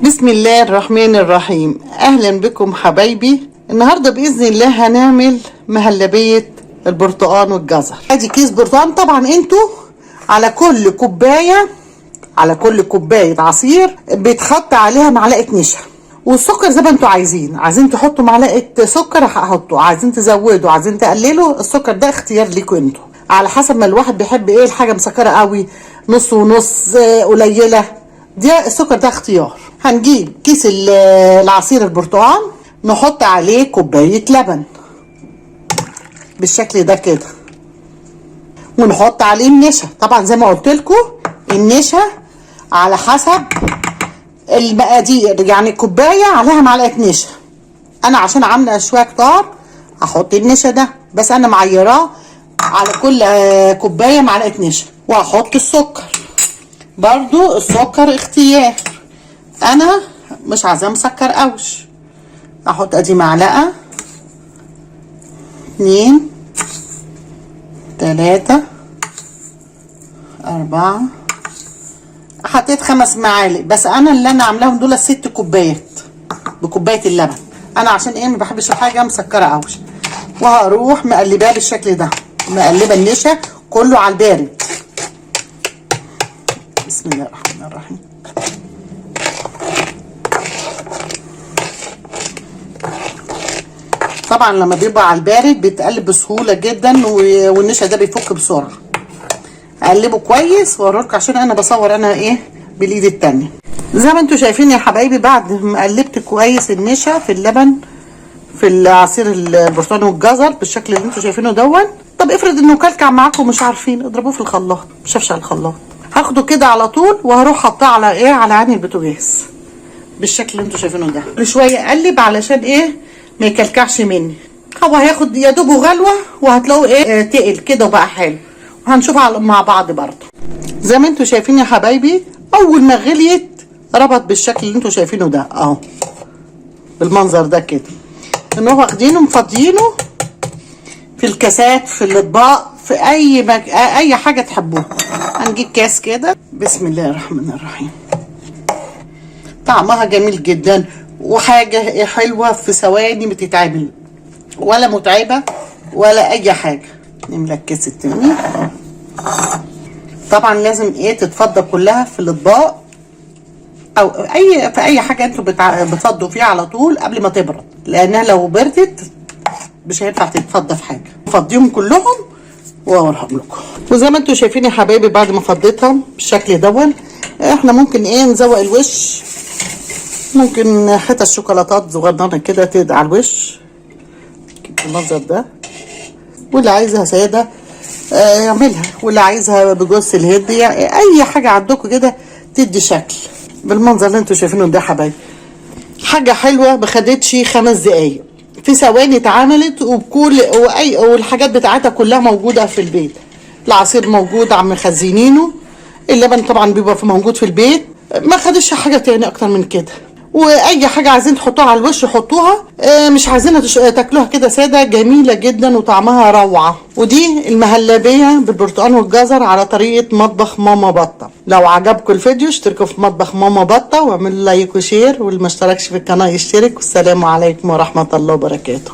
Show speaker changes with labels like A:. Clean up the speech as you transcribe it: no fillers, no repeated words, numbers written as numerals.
A: بسم الله الرحمن الرحيم. اهلا بكم حبايبي. النهارده باذن الله هنعمل مهلبيه البرتقال والجزر. ادي كيس برتقال. طبعا انتوا على كل كوبايه عصير بيتحط عليها معلقه نشا، والسكر زي ما انتوا عايزين تحطوا معلقه سكر هحطوا، عايزين تزودوا عايزين تقللوا السكر، ده اختيار ليكوا انتوا على حسب ما الواحد بيحب ايه، الحاجه مسكره قوي نص ونص قليله، ده السكر ده اختيار. هنجيب كيس العصير البرتقال نحط عليه كوبايه لبن بالشكل ده كده، ونحط عليه النشا. طبعا زي ما قلت لكم النشا على حسب المقادير، يعني كوبايه عليها معلقه نشا. انا عشان عامله شويه كتار هحط النشا ده، بس انا معيراه على كل كوبايه معلقه نشا. وهحط السكر برضو، السكر اختيار، انا مش عايزاه مسكر قوش. احط ادي معلقه 2 3 4، حطيت 5 معالق، بس انا اللي انا عاملاهم دول 6 كوبايات بكوبايه اللبن. انا عشان ايه ما بحبش الحاجه مسكره قوش. وهروح مقلباه بالشكل ده، مقلبه النشا كله على البارد. بسم الله الرحمن الرحيم. طبعا لما بيبقى على البارد بيتقلب بسهوله جدا، والنشا ده بيفك بسرعه. اقلبه كويس واوريكم عشان انا بصور انا ايه بالايد التانيه. زي ما انتم شايفين يا حبايبي، بعد ما قلبت كويس النشا في اللبن في العصير البرتقال والجزر بالشكل اللي انتم شايفينه دون. طب افرض انه كلكع معاكم مش عارفين، اضربوه في الخلاط، شفشق الخلاط. هاخده كده على طول وهروح حطاه على ايه، على عين البوتاجاز بالشكل اللي انتم شايفينه ده. كل شويه اقلب علشان ايه ما يكلكعش مني. هو هياخد يا دوبه غلوه وهتلاقوا ايه تقل كده وبقى حلو، وهنشوفها مع بعض برضه. زي ما انتم شايفين يا حبايبي، اول ما غليت ربط بالشكل اللي انتم شايفينه ده اهو، بالمنظر ده كده. ان هو واخدينه مفضيينه في الكاسات في الاطباق في اي حاجه تحبوها. هنجيب كاس كده. بسم الله الرحمن الرحيم. طعمها جميل جدا وحاجه حلوه في ثواني بتتعمل، ولا متعبه ولا اي حاجه. نملى الكاس التاني. طبعا لازم ايه تتفضى كلها في الاطباق او في اي حاجه انتوا بتفضوا فيها على طول قبل ما تبرد، لانها لو بردت مش هينفع تتفضى في حاجه. فضيهم كلهم واوريهم لكم. وزي ما انتم شايفين يا حبايبي، بعد ما فضيتهم بالشكل دون، احنا ممكن ايه نزوق الوش، ممكن حتت شوكولاتات صغننه كده تدعي على الوش بالمنظر ده. واللي عايزها ساده اعملها، واللي عايزها بجوز الهند، يعني اي حاجه عندكم كده تدي شكل بالمنظر اللي انتم شايفينه ده حبايبي. حاجه حلوه ما خدتش 5 دقايق، في ثواني اتعملت، والحاجات بتاعتها كلها موجوده في البيت. العصير موجود عم مخزنينه، اللبن طبعا بيبقى موجود في البيت، ما خدش حاجه تاني اكتر من كده. واي حاجه عايزين تحطوها على الوش حطوها، مش عايزينها تاكلوها كده ساده، جميله جدا وطعمها روعه. ودي المهلبيه بالبرتقال والجزر على طريقه مطبخ ماما بطه. لو عجبكم الفيديو اشتركوا في مطبخ ماما بطه واعملوا لايك وشير، واللي ما اشتركش في القناه يشترك. والسلام عليكم ورحمه الله وبركاته.